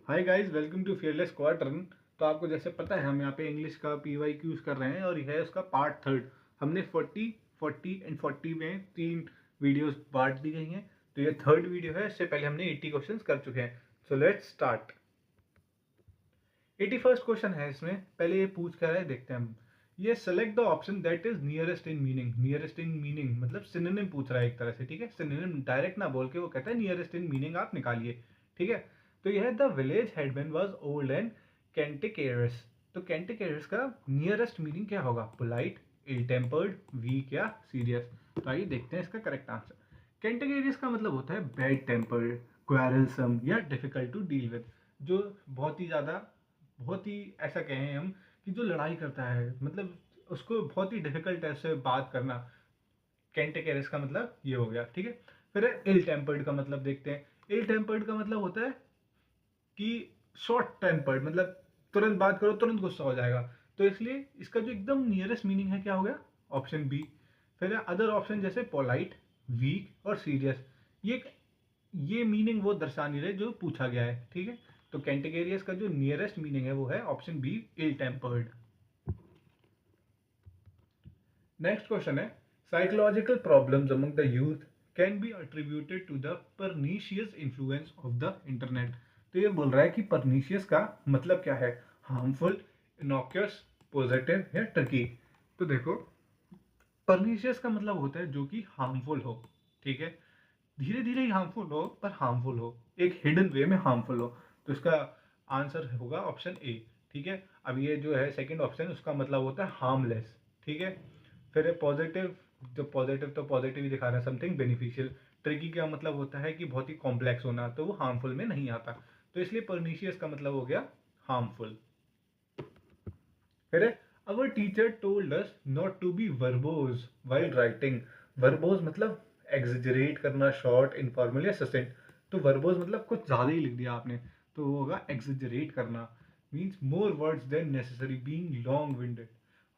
Hi guys, welcome to fearless क्वार्टरन। तो आपको जैसे पता है हम यहाँ पे इंग्लिश का PYQ यूज़ कर रहे हैं और यह है उसका पार्ट थर्ड। हमने 40, 40 एंड 40 में 3 वीडियोस बांट दी गई हैं। तो ये थर्ड वीडियो है। इससे पहले हमने 80 क्वेश्चंस कर चुके हैं। So let's start. 81st question है। इसमें पहले ये पूछ कर रहा है, देखते हैं हम। ये select the option that is nearest in meaning. Nearest in meaning मतलब सिनोनिम पूछ रहा है एक तरह से, ठीक है। सिनोनिम डायरेक्ट ना बोल के वो कहता है नियरेस्ट इन मीनिंग आप निकालिए, ठीक है। तो यह है the village headman was old and cantankerous. तो कैंटिकेरस का नियरेस्ट मीनिंग क्या होगा? पोलाइट, इल टेम्पर्ड, वीक या सीरियस। तो आइए देखते हैं इसका करेक्ट आंसर। कैंटिकेरियस का मतलब होता है बैड टेम्पर्ड, क्वेरलसम या डिफिकल्ट टू डील विद। जो बहुत ही ऐसा कहें हम कि जो लड़ाई करता है, मतलब उसको बहुत ही डिफिकल्ट है उससे बात करना। कैंटिकेरियस का मतलब ये हो गया, ठीक है। फिर इल टेम्पर्ड का मतलब देखते हैं। इल टेम्पर्ड का मतलब होता है कि शॉर्ट टेम्पर्ड, मतलब तुरंत बात करो तुरंत गुस्सा हो जाएगा। तो इसलिए इसका जो एकदम नियरेस्ट मीनिंग है क्या हो गया? Option B. फिर अदर ऑप्शन जैसे पोलाइट, वीक और सीरियस, ये मीनिंग वो दर्शा नहीं रहे जो पूछा गया है, ठीक है। तो कैंटिकेरियस का जो नियरेस्ट मीनिंग है वो है option B, ill tempered. Next question है, psychological problems among the youth can be attributed to the pernicious influence of the internet. तो ये बोल रहा है कि परनीशियस का मतलब क्या है? हार्मफुल, इनॉक्यूअस, पॉजिटिव या ट्रिकी। तो देखो, परनीशियस का मतलब होता है जो कि हार्मफुल हो, ठीक है। धीरे धीरे ही हार्मफुल हो, पर हार्मफुल हो, एक हिडन वे में हार्मफुल हो। तो इसका आंसर होगा ऑप्शन ए, ठीक है। अब ये जो है सेकंड ऑप्शन, उसका मतलब होता है हार्मलेस, ठीक है। फिर पॉजिटिव, जो पॉजिटिव तो पॉजिटिव ही दिखा रहा है, समथिंग बेनिफिशियल। ट्रिकी का मतलब होता है कि बहुत ही कॉम्प्लेक्स होना, तो वो हार्मफुल में नहीं आता। तो इसलिए परनीशियस का मतलब हो गया हार्मफुल। फिर our teacher told us not to be verbose while writing. Verbose मतलब एग्जेजरेट करना, शॉर्ट, इनफॉर्मल या ससेंट। तो वर्बोज मतलब कुछ ज़्यादा ही लिख दिया आपने, तो वो होगा एग्जेजरेट करना। Means more words than necessary, being long winded,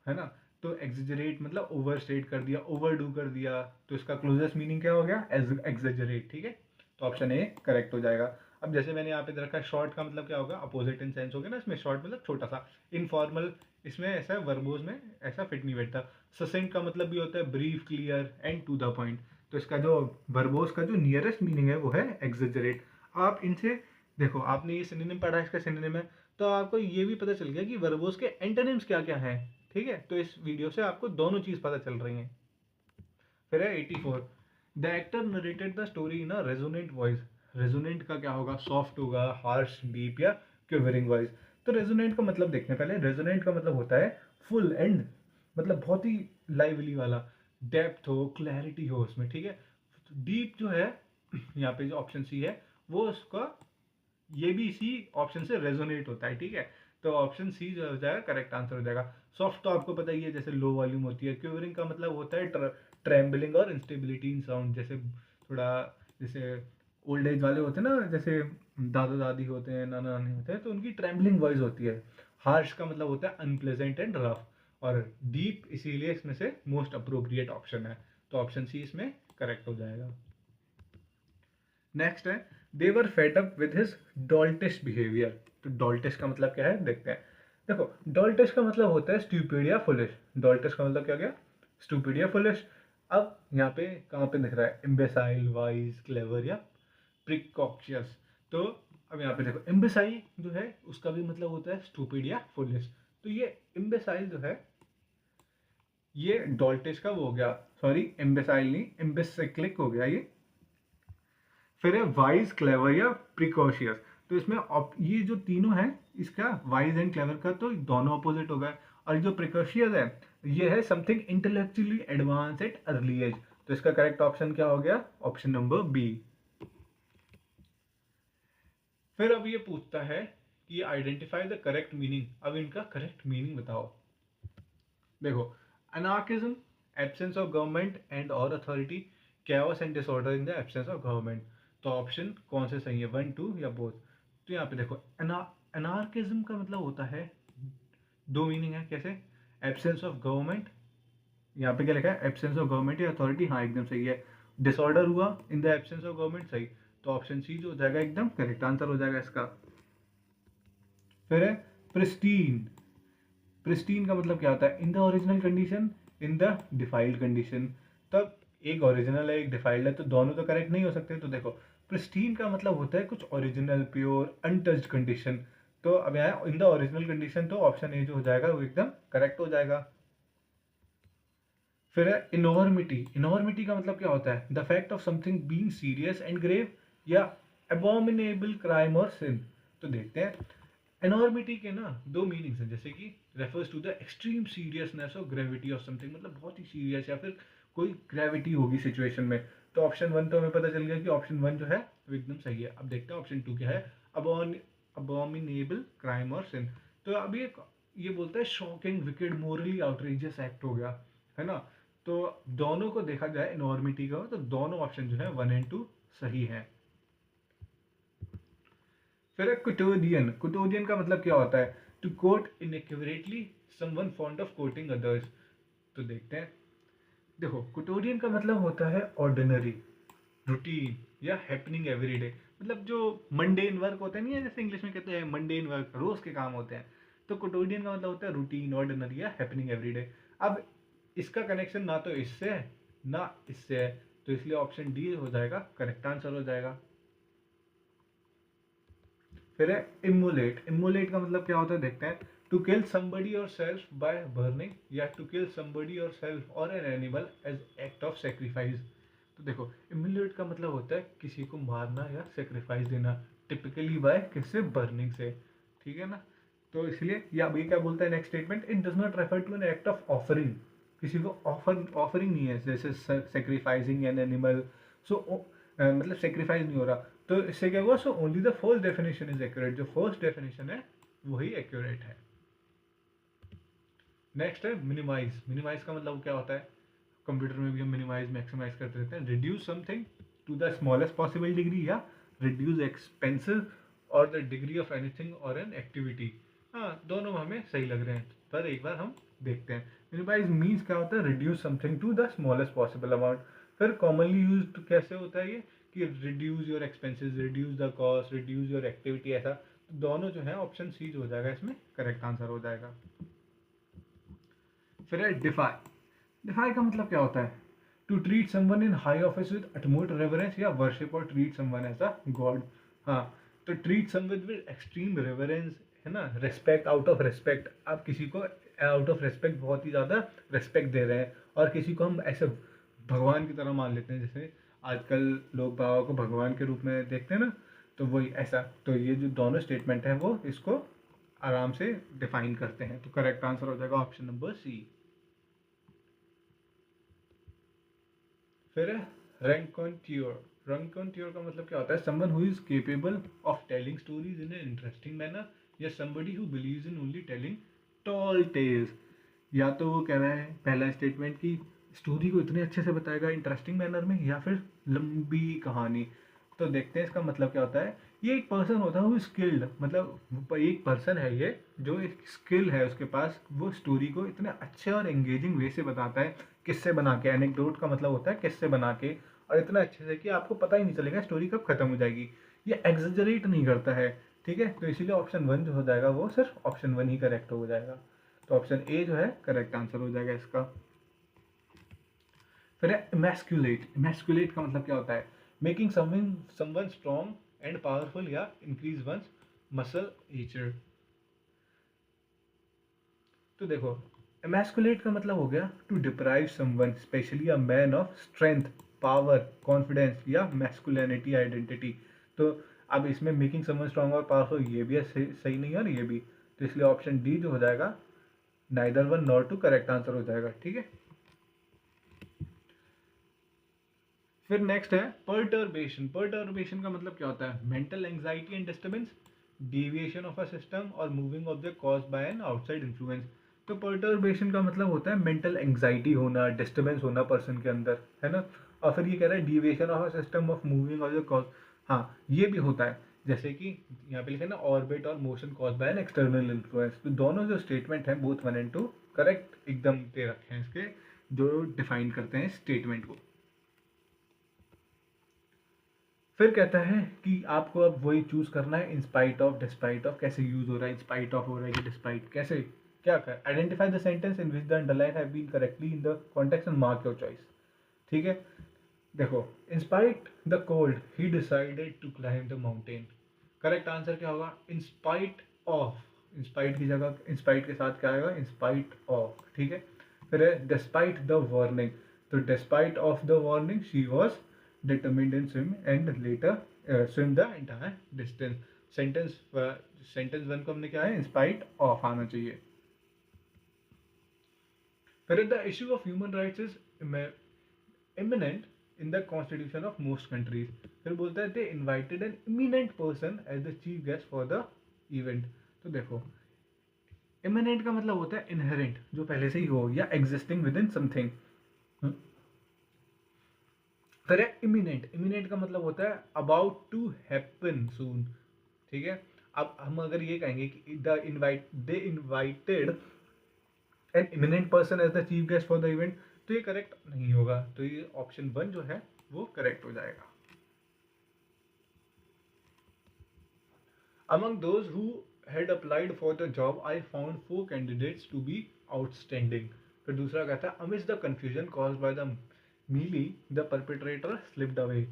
है ना। तो एग्जेजरेट मतलब ओवर स्टेट कर दिया, ओवर डू कर दिया। तो इसका क्लोजेस्ट मीनिंग क्या हो गया? एग्जेजरेट, ठीक है। तो ऑप्शन ए करेक्ट हो जाएगा। अब जैसे मैंने यहाँ पे दे रखा है, शॉर्ट का मतलब क्या होगा? अपोजिट इन सेंस हो गया ना इसमें। शॉर्ट मतलब छोटा सा। इनफॉर्मल, इसमें ऐसा वर्बोज में ऐसा फिट नहीं बैठता। ससेंट का मतलब भी होता है brief, clear and to the point. तो इसका जो वर्बोज का जो नियरेस्ट मीनिंग है वो है एग्जेजरेट। आप इनसे देखो, आपने ये सिनोनिम पढ़ा है, इसका सिनोनिम है, तो आपको ये भी पता चल गया कि वर्बोज के एंटोनिम्स क्या क्या है, ठीक है। तो इस वीडियो से आपको दोनों चीज पता चल रही हैं। फिर है 84, the actor narrated the story in a resonant voice. Resonant का क्या होगा? सॉफ्ट होगा, हार्श, डीप या क्विवरिंग वॉइस। तो रेजोनेंट का मतलब देखते हैं पहले। रेजोनेंट का मतलब होता है फुल एंड, मतलब बहुत ही लाइवली वाला, डेप्थ हो, क्लैरिटी हो उसमें, ठीक है। डीप जो है, यहाँ पे जो ऑप्शन सी है, वो उसका, ये भी इसी ऑप्शन से रेजोनेट होता है, ठीक है। तो ऑप्शन सी जो हो जाएगा करेक्ट आंसर हो जाएगा। सॉफ्ट तो आपको पता ही है, जैसे लो वॉल्यूम होती है। क्यूरिंग का मतलब होता है ट्रेम्बलिंग और इंस्टेबिलिटी इन साउंड, जैसे थोड़ा, जैसे ओल्ड एज वाले होते हैं ना, जैसे दादा दादी होते हैं, नाना नानी होते हैं, तो उनकी ट्रेम्बलिंग वॉइस होती है। हार्श का मतलब होता है अनप्लेजेंट एंड रफ। और डीप इसीलिए इसमें से मोस्ट अप्रोप्रिएट ऑप्शन है। तो ऑप्शन सी इसमें करेक्ट हो जाएगा। नेक्स्ट है, they were fed up with his doltish behaviour. तो डॉल्टिश का मतलब क्या है देखते हैं। देखो, डॉल्टिश का मतलब होता है स्टूपिड या फुलिश। डॉल्टिश का मतलब क्या गया? स्टूपिड या फुलिश। अब यहाँ पे कहाँ पे दिख रहा है? इम्बेसाइल, वाइज, क्लेवर या प्रिकॉशियस। तो अब यहाँ पे देखो, इम्बेसाइल जो है उसका भी मतलब होता है स्टूपिड या फुलिश। तो ये इम्बेसाइल जो है, ये डॉल्टिश का वो हो गया, सॉरी इम्बेसाइल नहीं, इम्बेसिक्लिक हो गया ये। फिर है वाइज, क्लेवर या प्रिकॉशियस। तो इसमें ये जो तीनों हैं, इसका वाइज एंड क्लेवर का तो दोनों अपोजिट हो गए। और जो प्रिकॉशियस है, ये है something intellectually advance at early age. तो इसका करेक्ट ऑप्शन क्या हो गया? Option number B. फिर अब ये पूछता है कि आइडेंटिफाई द करेक्ट मीनिंग। अब इनका करेक्ट मीनिंग बताओ। देखो, anarchism, absence of government and और authority, chaos and disorder in the absence of government. तो ऑप्शन कौन से सही है? 1, 2 या बोथ? तो यहाँ पे देखो, अनार्किज्म का मतलब होता है, दो मीनिंग है कैसे? एब्सेंस ऑफ गवर्नमेंट, यहाँ पे क्या लिखा है? एब्सेंस ऑफ गवर्नमेंट या अथॉरिटी, हाँ एकदम सही है। डिसऑर्डर हुआ in the absence of government, सही। तो ऑप्शन सी जो हो जाएगा एकदम करेक्ट आंसर हो जाएगा इसका। फिर है प्रिस्टीन। प्रिस्टीन का मतलब क्या होता है? In the original condition, in the defiled condition. तब एक ओरिजिनल है एक डिफाइल्ड है तो दोनों तो करेक्ट नहीं हो सकते। तो देखो प्रिस्टीन का मतलब होता है कुछ ओरिजिनल प्योर अनटच्ड कंडीशन। तो अब यहाँ इन द ओरिजिनल कंडीशन, तो ऑप्शन ए जो हो जाएगा वो एकदम करेक्ट हो जाएगा। फिर है इनॉर्मिटी। इनॉर्मिटी का मतलब क्या होता है? The fact of something being serious and grave या अबॉमिनेबल क्राइम और सिन। तो देखते हैं एनॉर्मिटी के ना दो मीनिंग्स हैं, जैसे कि refers to the extreme seriousness और ग्रेविटी ऑफ समथिंग, मतलब बहुत ही सीरियस या फिर कोई ग्रेविटी होगी सिचुएशन में। तो ऑप्शन वन तो हमें पता चल गया कि ऑप्शन वन जो है वो एकदम सही है। अब देखते हैं ऑप्शन टू क्या है। अबॉमिनेबल क्राइम और सिन। तो अब ये बोलता है shocking wicked morally outrageous act हो गया, है ना। तो दोनों को देखा जाए इनॉर्मिटी का, तो दोनों ऑप्शन जो है वन एंड टू सही है। फिर कुटोडियन। कुटोडियन का मतलब क्या होता है? To quote inaccurately, someone fond of quoting others. तो देखते हैं। देखो कुटोडियन का मतलब होता है ऑर्डिनरी, रूटीन या हैपनिंग एवरीडे, मतलब जो मंडेन वर्क होते नहीं है, जैसे इंग्लिश में कहते हैं मंडेन वर्क, रोज के काम होते हैं। तो कुटोडियन का मतलब होता है रूटीन, ऑर्डिनरी या हैपनिंग एवरीडे। अब इसका कनेक्शन ना तो इससे है ना इससे है, तो इसलिए ऑप्शन डी हो जाएगा करेक्ट आंसर हो जाएगा। फिर है इमुलेट। इमुलेट का मतलब क्या होता है देखते हैं। टू किल समबडी और सेल्फ बाय बर्निंग या टू किल समबडी और सेल्फ और an animal as act of sacrifice. तो देखो इमुलेट का मतलब होता है किसी को मारना या सेक्रीफाइस देना, टिपिकली बाय किससे? बर्निंग से, ठीक है ना। तो इसलिए या अभी क्या बोलता है next statement, it does not refer to an act of offering. किसी को ऑफरिंग नहीं है, जैसे सेक्रीफाइसिंग एन एनिमल। सो मतलब सेक्रीफाइस नहीं हो रहा। तो इससे क्या हुआ? So only the first definition is accurate, जो फर्स्ट डेफिनेशन है वही एक्यूरेट है। नेक्स्ट है मिनिमाइज। मिनिमाइज का मतलब क्या होता है? कंप्यूटर में भी हम मिनिमाइज मैक्सिमाइज करते रहते हैं। Reduce something to the smallest possible degree या रिड्यूस एक्सपेंसिव और द डिग्री ऑफ एनीथिंग और एन एक्टिविटी। हाँ दोनों हमें सही लग रहे हैं, पर एक बार हम देखते हैं। मिनिमाइज मीन्स क्या होता है? Reduce something to the smallest possible amount. फिर कॉमनली यूज कैसे होता है ये कि reduce your expenses, reduce the cost, reduce your activity, ऐसा। तो दोनों जो है ऑप्शन सी जो हो जाएगा इसमें करेक्ट आंसर हो जाएगा। फिर है डिफाई। डिफाई का मतलब क्या होता है? To treat someone in high office with utmost reverence या वर्शिप और treat someone as a god. हाँ तो treat someone with extreme reverence, है ना, रिस्पेक्ट, आउट ऑफ रिस्पेक्ट। आप किसी को आउट ऑफ रिस्पेक्ट बहुत ही ज़्यादा रिस्पेक्ट दे रहे हैं, और किसी को हम ऐसे भगवान की तरह मान लेते हैं, जैसे आजकल लोग बाबा को भगवान के रूप में देखते हैं ना, तो वही ऐसा। तो ये जो दोनों स्टेटमेंट हैं वो इसको आराम से डिफाइन करते हैं। तो करेक्ट आंसर हो जाएगा ऑप्शन नंबर सी। फिर रैंकॉन्ट्योर। रैंकॉन्ट्योर का मतलब क्या होता है? Someone who is capable of telling stories in an interesting manner या somebody who believes in only telling tall tales. या तो वो कह रहा है पहला स्टेटमेंट की स्टोरी को इतने अच्छे से बताएगा इंटरेस्टिंग मैनर में, या फिर लंबी कहानी। तो देखते हैं इसका मतलब क्या होता है। ये एक पर्सन होता है वो स्किल्ड, मतलब एक पर्सन है ये जो एक स्किल है उसके पास, वो स्टोरी को इतने अच्छे और एंगेजिंग वे से बताता है, किस्से बना के। एनेक्डोट का मतलब होता है किस्से बना के, और इतना अच्छे से कि आपको पता ही नहीं चलेगा स्टोरी कब खत्म हो जाएगी। ये एग्जेजरेट नहीं करता है, ठीक है। तो इसीलिए ऑप्शन वन जो हो जाएगा वो सिर्फ ऑप्शन वन ही करेक्ट हो जाएगा। तो ऑप्शन ए जो है करेक्ट आंसर हो जाएगा इसका। फिर है इमैस्कुलेट। इमैस्कुलेट का मतलब क्या होता है? Making someone strong and powerful या इंक्रीज वंस मसल एचर। तो देखो एमैस्कुलेट का मतलब हो गया to deprive someone, especially a man, of strength, power, confidence या मैस्कुलिनिटी आइडेंटिटी। तो अब इसमें मेकिंग समवन स्ट्रॉन्ग और पावरफुल ये भी है, सही नहीं है, और ये भी। तो इसलिए ऑप्शन डी जो हो जाएगा neither one nor two correct answer हो जाएगा, ठीक है। फिर नेक्स्ट है पर्टर्बेशन। पर्टर्बेशन का मतलब क्या होता है? Mental anxiety and disturbance, deviation of a system और moving of the cause by an outside influence. तो पर्टर्बेशन का मतलब होता है मेंटल एंजाइटी होना, डिस्टर्बेंस होना पर्सन के अंदर, है ना। और फिर ये कह रहा है deviation of a system of moving of the cause. हाँ ये भी होता है, जैसे कि यहाँ पे लिखा है ना ऑर्बिट और motion caused by an external influence. तो दोनों जो स्टेटमेंट हैं both one and two correct एकदम दे रखे हैं इसके, जो डिफाइन करते हैं स्टेटमेंट को। फिर कहता है कि आपको अब वही चूज करना है, इन स्पाइट ऑफ, डिस्पाइट ऑफ, कैसे यूज हो रहा है, इन स्पाइट ऑफ हो रहा है कि डिस्पाइट, कैसे क्या कर, identify the sentence in which the underline have been correctly in the context and mark your choice. ठीक है, देखो, in spite the cold he decided to climb the mountain, correct answer क्या होगा, in spite of, in spite की जगह in spite के साथ क्या आएगा, इन स्पाइट ऑफ। ठीक है, फिर है डिस्पाइट द वार्निंग, तो despite of the warning she was determined in swim and later swim the entire distance. Sentence sentence one को हमने क्या है, इन स्पाइट ऑफ आना चाहिए। फिर the issue of human rights is imminent in the constitution of most countries। फिर बोलता है they invited an eminent person as the chief guest for the event। तो देखो, imminent का मतलब होता है inherent, जो पहले से ही हो, या existing within something। फिर है imminent, imminent का मतलब होता है about to happen soon। ठीक है, अब हम अगर ये कहेंगे कि they invited an eminent person as the chief guest for the event, तो ये करेक्ट नहीं होगा, तो ये ऑप्शन वन जो है वो करेक्ट हो जाएगा। Among those who had applied for the job, I found 4 candidates to be outstanding। फिर दूसरा कहता है amidst the confusion caused by the melee, the perpetrator slipped away।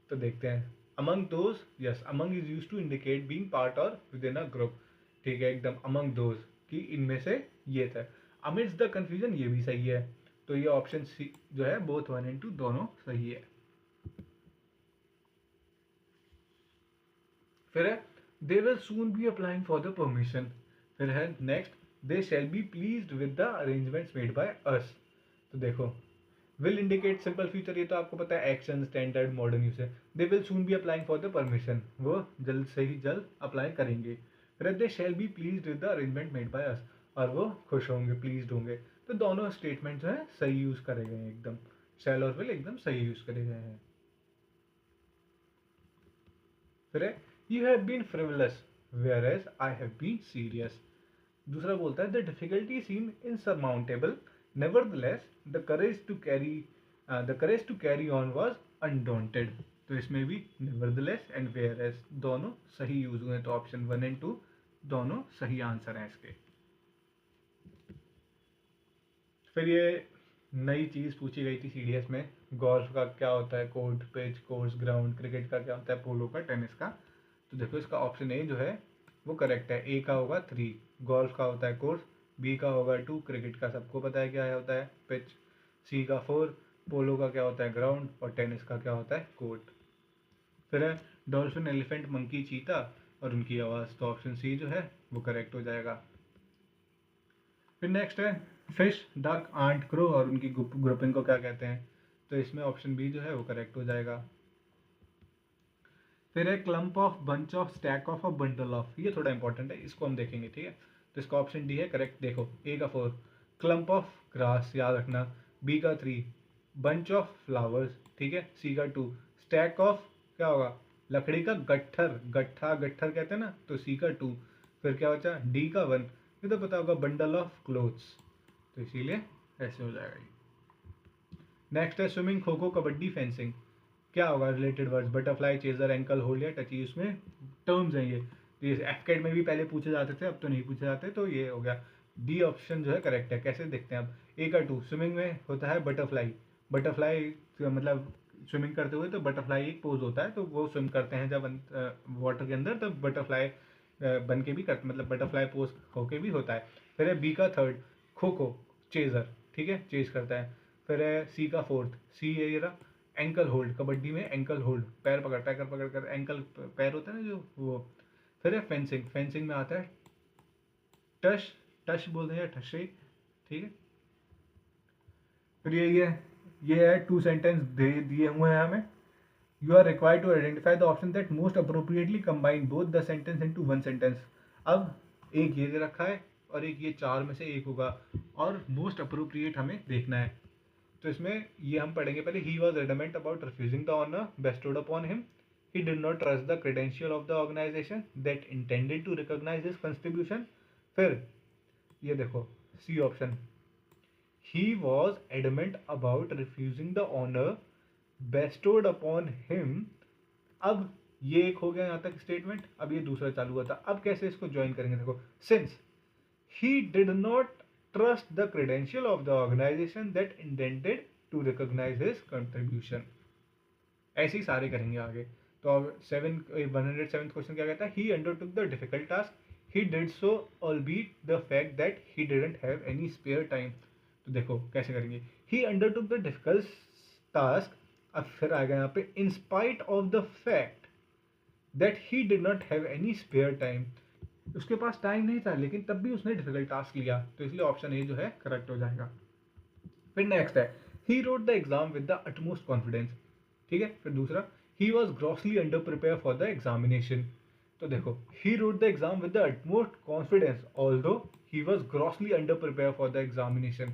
तो देखते हैं, among those, yes, among is used to indicate being part or within a group। ठीक है, एकदम among those कि इनमें से ये था। amidst the confusion ये भी सही है, तो ये ऑप्शन सी जो है बोथ 1 and 2 दोनों सही है। फिर है they will soon be applying for the permission. फिर है next, they shall be pleased with the arrangements made by अस। तो देखो, विल इंडिकेट सिंपल फ्यूचर, ये तो आपको पता है एक्शन स्टैंडर्ड मॉडर्न यूज है। They will soon be applying for the permission, वो जल्द से ही जल्द अप्लाई करेंगे। फिर they shall be pleased with the arrangement made by us, और वो खुश होंगे, प्लीज्ड होंगे। तो दोनों स्टेटमेंट जो है सही यूज करे गए हैं, एकदम शैल और विल एकदम सही यूज करे गए हैं। फिर है you have been frivolous whereas I have been serious. दूसरा बोलता है the difficulty seem insurmountable, nevertheless the courage to carry on was undaunted. तो इसमें भी नेवरदलेस एंड वेयर एज दोनों सही यूज हुए हैं, तो ऑप्शन 1 एंड 2 दोनों सही आंसर हैं इसके। फिर ये नई चीज़ पूछी गई थी सीडीएस में, गोल्फ का क्या होता है, court, pitch, course, ground, cricket का क्या होता है, पोलो का, टेनिस का। तो देखो, इसका ऑप्शन ए जो है वो करेक्ट है, ए का होगा 3, गोल्फ का होता है कोर्स, बी का होगा 2, क्रिकेट का सबको पता है क्या होता है, पिच, सी का 4, पोलो का क्या होता है, ग्राउंड, और टेनिस का क्या होता है, कोर्ट। फिर है डॉल्फिन, एलिफेंट, मंकी, चीता और उनकी आवाज़, तो ऑप्शन सी जो है वो करेक्ट हो जाएगा। फिर नेक्स्ट है फिश, डक, आंट, क्रो और उनकी ग्रुपिंग को क्या कहते हैं, तो इसमें ऑप्शन बी जो है वो करेक्ट हो जाएगा। फिर है clump of, bunch of, stack of और बंडल ऑफ, ये थोड़ा इंपॉर्टेंट है, इसको हम देखेंगे। ठीक है, तो इसका ऑप्शन डी है करेक्ट। देखो, ए का 4 क्लम्प ऑफ ग्रास, याद रखना, बी का 3 बंच ऑफ फ्लावर्स, ठीक है, सी का 2 स्टैक ऑफ क्या होगा, लकड़ी का गट्ठर, गट्ठा गट्ठर कहते हैं ना, तो सी का 2। फिर क्या बचा, डी का 1, ये तो पता होगा, बंडल ऑफ क्लोथ्स, तो इसीलिए ऐसे हो जाएगा ये। नेक्स्ट है स्विमिंग, खो खो, कबड्डी, फेंसिंग, क्या होगा related words, butterfly, chaser, ankle hold या टची, उसमें टर्म्स हैं ये एफकेट में भी पहले पूछे जाते थे, अब तो नहीं पूछे जाते, तो ये हो गया। डी ऑप्शन जो है करेक्ट है। कैसे देखते हैं अब, ए का 2 स्विमिंग में होता है बटरफ्लाई, बटरफ्लाई मतलब स्विमिंग करते हुए तो बटरफ्लाई एक पोज होता है, तो वो स्विम करते हैं जब वाटर के अंदर, तब बटरफ्लाई बन के भी करते, मतलब बटरफ्लाई पोज होके भी होता है। फिर है बी का 3 खो खो, चेजर, ठीक है, चेज करता है। फिर है सी का 4 सी ये रहा, एंकल होल्ड, कबड्डी में एंकल होल्ड, पैर पकड़, टैकर पकड़ कर, एंकल पैर होता है ना जो वो। फिर है फेंसिंग, फेंसिंग में आता है टश, टश बोलते हैं या ठशे, ठीक है। फिर ये है 2 सेंटेंस दे दिए हुए हैं हमें। You are required to identify the option that most appropriately combine both the sentence into one sentence. अब एक ये दे रखा है और एक ये 4 में से एक होगा, और मोस्ट अप्रोप्रिएट हमें देखना है। तो इसमें ये हम पढ़ेंगे पहले, he was adamant about refusing the honour bestowed upon him, he did not trust the credential of the organization that intended to recognize his contribution। फिर ये देखो C option, he was adamant about refusing the honor bestowed upon him अब ये एक हो गया यहाँ तक स्टेटमेंट, अब ये दूसरा चालू हुआ था। अब कैसे इसको ज्वाइन करेंगे, देखो, since he did not trust the credential of the organisation that intended to recognise his contribution. ऐसे ही सारे करेंगे आगे। तो अब 107th क्वेश्चन क्या कहता है, he undertook the difficult task he did so albeit the fact that he didn't have any spare time. तो देखो कैसे करेंगे, he undertook the difficult task, अब फिर आएगा यहाँ पे in spite of the fact that he did not have any spare time. उसके पास टाइम नहीं था लेकिन तब भी उसने डिफिकल्ट टास्क लिया, तो इसलिए ऑप्शन ए जो है करेक्ट हो जाएगा। फिर नेक्स्ट है, he wrote the exam with the utmost confidence. ठीक है, फिर दूसरा, he was grossly under prepare for the examination. तो देखो, he wrote the exam with the utmost confidence although he was grossly under prepare for the examination.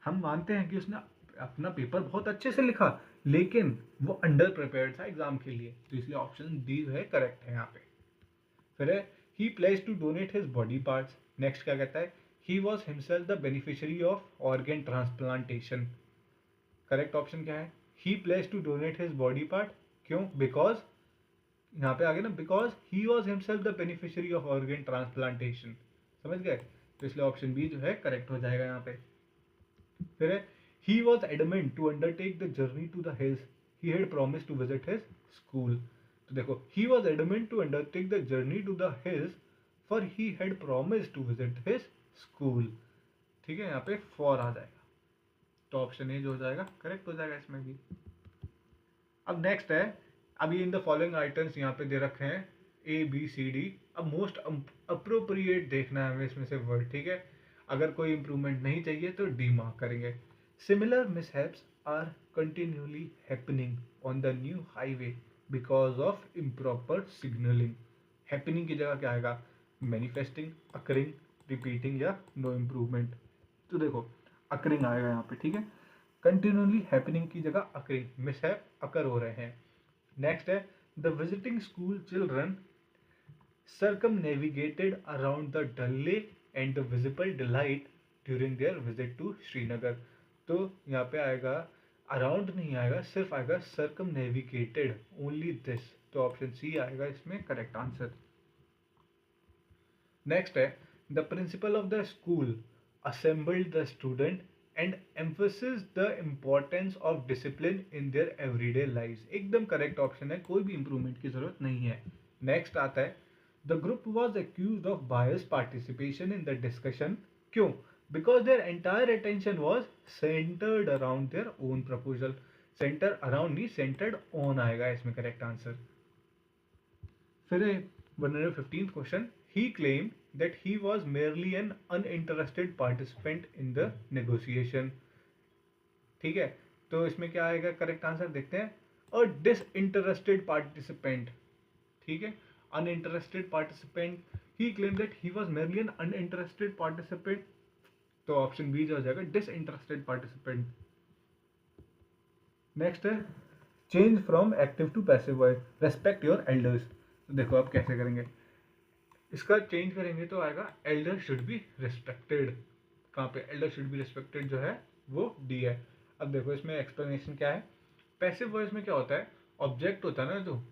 हम मानते हैं कि उसने अपना पेपर बहुत अच्छे से लिखा, लेकिन वो अंडर प्रिपेयर्ड था एग्जाम के लिए, तो इसलिए ऑप्शन डी जो है करेक्ट है यहाँ पे। फिर है, he pledges to donate his body parts. Next क्या कहता है, he was himself the beneficiary of organ transplantation. Correct option क्या है, he pledges to donate his body part. क्यों, बिकॉज यहाँ पे आगे ना, because he was himself the beneficiary of organ transplantation. समझ गए, तो इसलिए ऑप्शन बी जो है करेक्ट हो जाएगा यहाँ पे। फिर है, he was adamant to undertake the journey to the hills he had promise to visit his school. तो देखो, he was adamant to undertake the journey to the hills for he had promise to visit his school. ठीक है, यहाँ पे for आ जाएगा, तो option A जो हो जाएगा करेक्ट हो जाएगा इसमें भी। अब नेक्स्ट है, अब ये इन द फॉलोइंग आइटम्स यहाँ पे दे रखे हैं ए बी सी डी। अब मोस्ट अप्रोप्रिएट देखना है हमें इसमें से वर्ड। ठीक है, अगर कोई इंप्रूवमेंट नहीं चाहिए तो डी मार्क करेंगे। Similar mishaps are continuously happening on the new highway because of improper signalling. Happening की जगह क्या आएगा, मैनिफेस्टिंग, अकरिंग, रिपीटिंग या नो इम्प्रूवमेंट। तो देखो, अकरिंग आएगा यहाँ पे। ठीक है, कंटिन्यूली हैपनिंग की जगह अकरिंग, मिसहैप अकर हो रहे हैं। नेक्स्ट है, the visiting school children circumnavigated around the Dal Lake and the visible delight during their visit to Srinagar। तो यहाँ पे आएगा, अराउंड नहीं आएगा, सिर्फ आएगा circumnavigated, ओनली दिस। तो ऑप्शन सी आएगा इसमें करेक्ट आंसर। नेक्स्ट है, the principle of the school assembled the student and emphasized the importance of discipline in their everyday lives। एकदम करेक्ट ऑप्शन है, कोई भी इंप्रूवमेंट की जरूरत नहीं है। नेक्स्ट आता है, the group was accused of biased participation in the discussion। क्यों, because their entire attention was centered around their own proposal। Centre around नहीं, centered on आएगा इसमें करेक्ट आंसर। फिर 115th question, he claimed that he was merely an uninterested participant in the negotiation। ठीक है, तो इसमें क्या आएगा करेक्ट आंसर, देखते हैं, अ डिसइंटरेस्टेड पार्टिसिपेंट। ठीक है, uninterested participant, he claim that he was merely an uninterested participant, तो ऑप्शन बी जो हो जाएगा डिसइंटरेस्टेड पार्टिसिपेंट। नेक्स्ट है, change from active to passive voice, respect your elders. तो देखो अब कैसे करेंगे, इसका चेंज करेंगे तो आएगा एल्डर शुड बी रिस्पेक्टेड। कहाँ पे एल्डर शुड बी रिस्पेक्टेड जो है वो डी है। अब देखो इसमें एक्सप्लेनेशन क्या है, पैसिव वॉइस में क्या होता है, ऑब्जेक्ट होता है ना, जो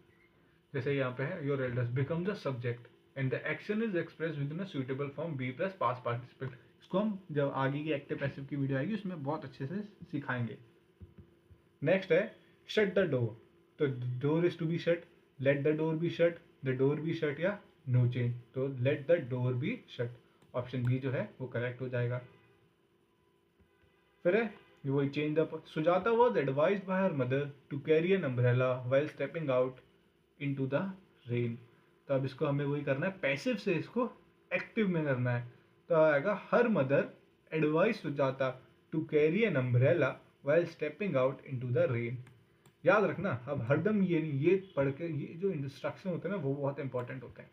जैसे यहाँ पे है, your elders become the subject and the action is express within a suitable form B plus past participant. इसको हम जब आगे की एक्टिव पैसिव की वीडियो आएगी उसमें बहुत अच्छे से सिखाएंगे। नेक्स्ट है, शट द डोर। तो door is to be shut, let the door be shut, the door be shut या नो चेंज, तो let the door be shut, option B जो है वो करेक्ट हो जाएगा। फिर है वही change the, Sujata was advised by her mother to carry an umbrella while stepping out into the rain. तो अब इसको हमें वही करना है, पैसिव से इसको एक्टिव में करना है। तो आएगा, her mother advise Sujata to carry an umbrella while stepping out into the rain. याद रखना, अब हरदम ये नहीं, ये पढ़ के ये जो इंस्ट्रक्शन होते हैं ना वो बहुत इंपॉर्टेंट होते हैं।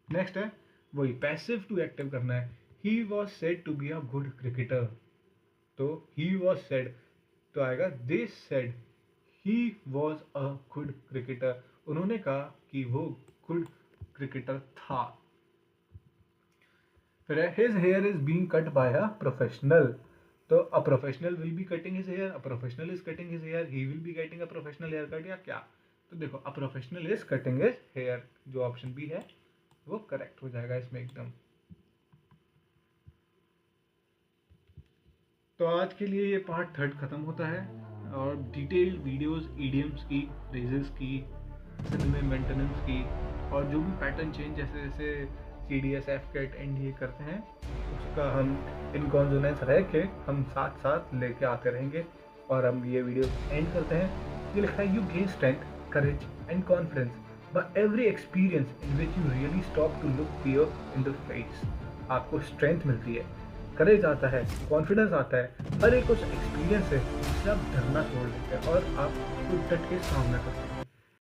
नेक्स्ट है वही पैसिव टू एक्टिव करना है, he was said to be a good cricketer. तो ही वॉज सेड, तो आएगा they said he was a good cricketer, उन्होंने कहा कि वो गुड क्रिकेटर था। फिर है, his hair is being cut by a professional. तो a professional will be cutting his hair, a professional is cutting his hair, he will be getting a professional hair cut या क्या। तो देखो a professional is cutting his hair, जो option B है वो correct हो जाएगा इसमें एकदम। तो आज के लिए ये पार्ट थर्ड खत्म होता है, और डिटेल्ड वीडियोस ईडियम्स की, फ्रेजेस की, सिनेमे मेंटेनेंस की, और जो भी पैटर्न चेंज जैसे जैसे CDS, FCAT, NDA करते हैं उसका हम इन कॉन्सोनेंस रह के हम साथ साथ लेके आते रहेंगे। और हम ये वीडियो एंड करते हैं। ये लिखा है you gain strength, courage and confidence by every experience in which you really stop to look fear in the face. आपको स्ट्रेंथ मिलती है, करेज आता है, कॉन्फिडेंस आता है, हर एक उस एक्सपीरियंस से जिससे आप डरना छोड़ देते हैं और आप डट के सामना करते हैं।